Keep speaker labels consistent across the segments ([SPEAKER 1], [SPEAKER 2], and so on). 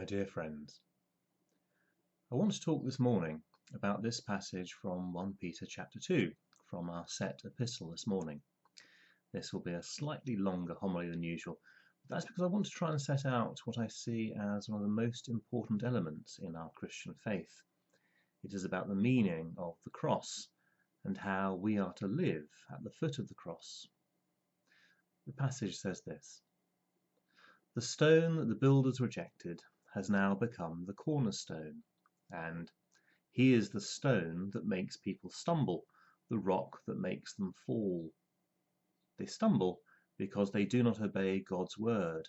[SPEAKER 1] My dear friends, I want to talk this morning about this passage from 1 Peter chapter 2 from our set epistle this morning. This will be a slightly longer homily than usual. That's because I want to try and set out what I see as one of the most important elements in our Christian faith. It is about the meaning of the cross and how we are to live at the foot of the cross. The passage says this: "The stone that the builders rejected has now become the cornerstone, and he is the stone that makes people stumble, the rock that makes them fall. They stumble because they do not obey God's word,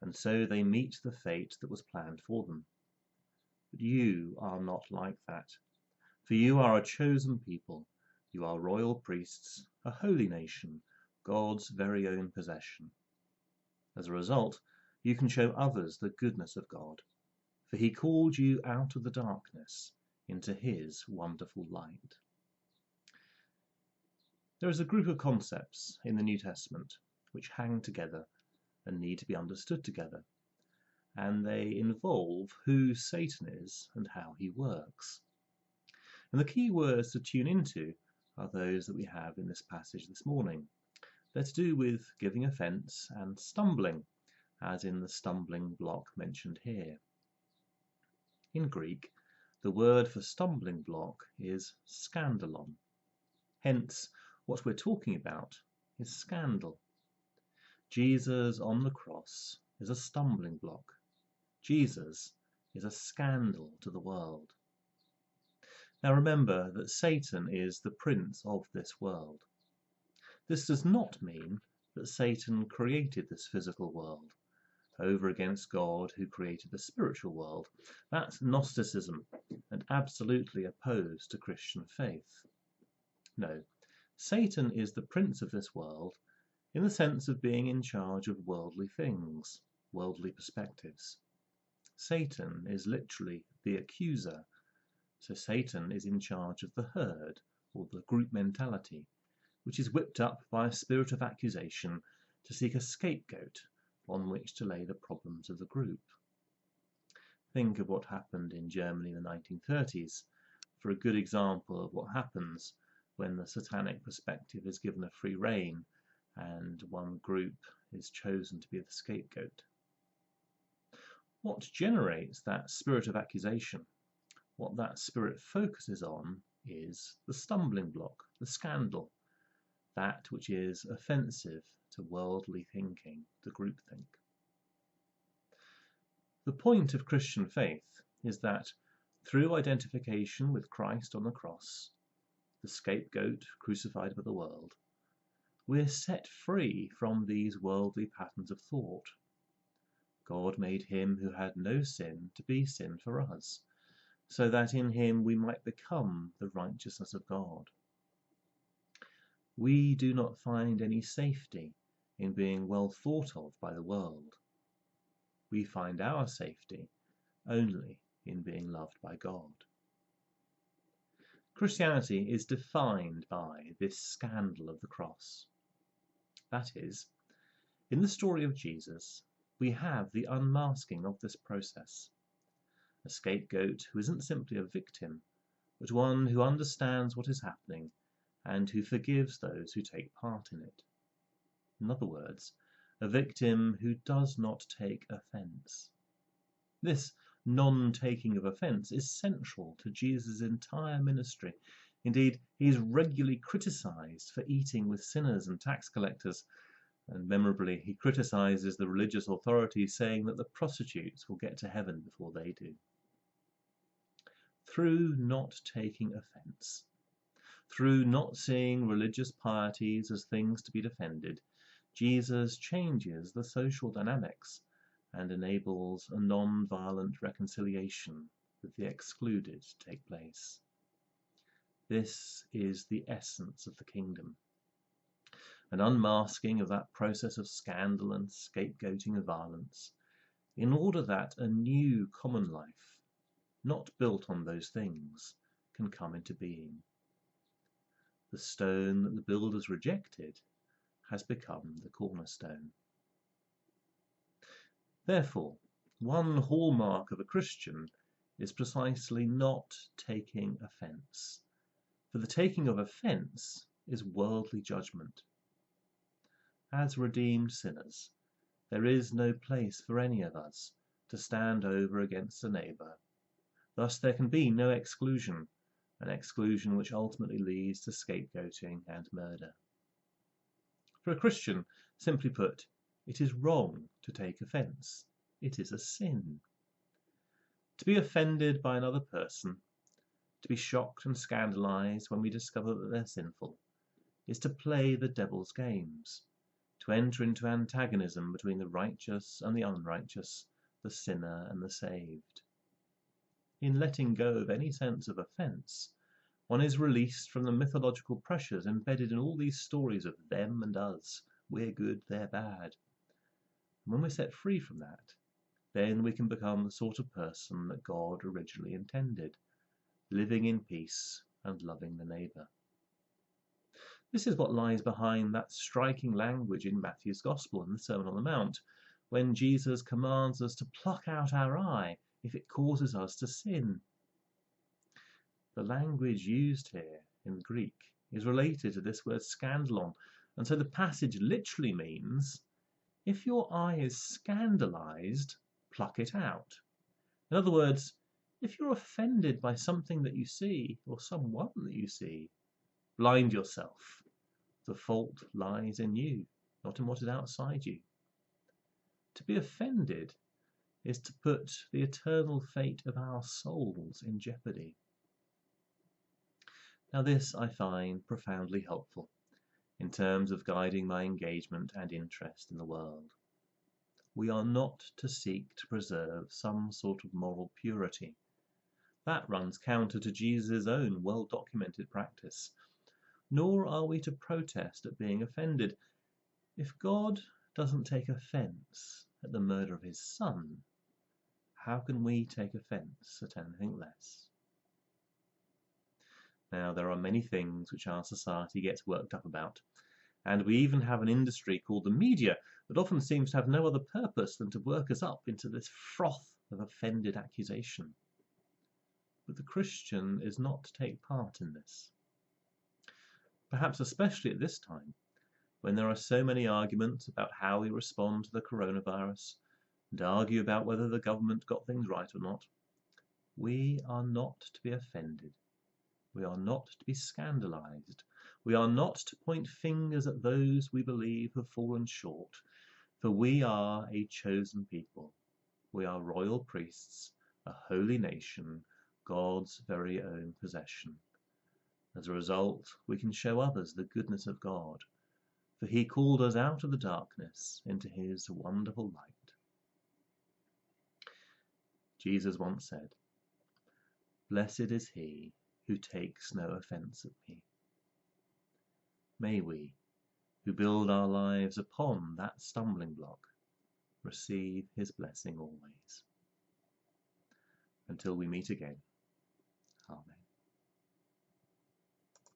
[SPEAKER 1] and so they meet the fate that was planned for them. But you are not like that, for you are a chosen people, you are royal priests, a holy nation, God's very own possession. As a result, you can show others the goodness of God, for he called you out of the darkness into his wonderful light." There is a group of concepts in the New Testament which hang together and need to be understood together, and they involve who Satan is and how he works. And the key words to tune into are those that we have in this passage this morning. They're to do with giving offence and stumbling, as in the stumbling block mentioned here. In Greek, the word for stumbling block is scandalon. Hence, what we're talking about is scandal. Jesus on the cross is a stumbling block. Jesus is a scandal to the world. Now remember that Satan is the prince of this world. This does not mean that Satan created this physical world over against God who created the spiritual world. That's Gnosticism and absolutely opposed to Christian faith. No, Satan is the prince of this world in the sense of being in charge of worldly things, worldly perspectives. Satan is literally the accuser, so Satan is in charge of the herd or the group mentality, which is whipped up by a spirit of accusation to seek a scapegoat on which to lay the problems of the group. Think of what happened in Germany in the 1930s for a good example of what happens when the satanic perspective is given a free rein and one group is chosen to be the scapegoat. What generates that spirit of accusation, what that spirit focuses on, is the stumbling block, the scandal, that which is offensive to worldly thinking, to groupthink. The point of Christian faith is that through identification with Christ on the cross, the scapegoat crucified by the world, we're set free from these worldly patterns of thought. God made him who had no sin to be sin for us, so that in him we might become the righteousness of God. We do not find any safety in being well thought of by the world. We find our safety only in being loved by God. Christianity is defined by this scandal of the cross. That is, in the story of Jesus, we have the unmasking of this process. A scapegoat who isn't simply a victim, but one who understands what is happening and who forgives those who take part in it. In other words, a victim who does not take offence. This non-taking of offence is central to Jesus' entire ministry. Indeed, he is regularly criticised for eating with sinners and tax collectors, and memorably he criticises the religious authorities, saying that the prostitutes will get to heaven before they do. Through not taking offence, through not seeing religious pieties as things to be defended, Jesus changes the social dynamics and enables a non-violent reconciliation with the excluded to take place. This is the essence of the kingdom, an unmasking of that process of scandal and scapegoating of violence, in order that a new common life, not built on those things, can come into being. The stone that the builders rejected has become the cornerstone. Therefore, One hallmark of a Christian is precisely not taking offence, for the taking of offence is worldly judgment. As redeemed sinners, there is no place for any of us to stand over against a neighbour. Thus there can be no exclusion, an exclusion which ultimately leads to scapegoating and murder. For a Christian, simply put, it is wrong to take offence. It is a sin. To be offended by another person, to be shocked and scandalised when we discover that they're sinful, is to play the devil's games, to enter into antagonism between the righteous and the unrighteous, the sinner and the saved. In letting go of any sense of offence, one is released from the mythological pressures embedded in all these stories of them and us. We're good, they're bad. And when we're set free from that, then we can become the sort of person that God originally intended, living in peace and loving the neighbour. This is what lies behind that striking language in Matthew's Gospel in the Sermon on the Mount, when Jesus commands us to pluck out our eye if it causes us to sin. The language used here in Greek is related to this word scandalon, and so the passage literally means, if your eye is scandalized, pluck it out. In other words, if you're offended by something that you see, or someone that you see, blind yourself. The fault lies in you, not in what is outside you. To be offended is to put the eternal fate of our souls in jeopardy. Now this I find profoundly helpful in terms of guiding my engagement and interest in the world. We are not to seek to preserve some sort of moral purity. That runs counter to Jesus' own well-documented practice. Nor are we to protest at being offended. If God doesn't take offence at the murder of his Son, how can we take offence at anything less? Now, there are many things which our society gets worked up about, and we even have an industry called the media that often seems to have no other purpose than to work us up into this froth of offended accusation. But the Christian is not to take part in this. Perhaps especially at this time, when there are so many arguments about how we respond to the coronavirus, and argue about whether the government got things right or not, we are not to be offended. We are not to be scandalized. We are not to point fingers at those we believe have fallen short, for we are a chosen people. We are royal priests, a holy nation, God's very own possession. As a result, we can show others the goodness of God, for he called us out of the darkness into his wonderful light. Jesus once said, "Blessed is he who takes no offence at me." May we, who build our lives upon that stumbling block, receive his blessing always. Until we meet again. Amen.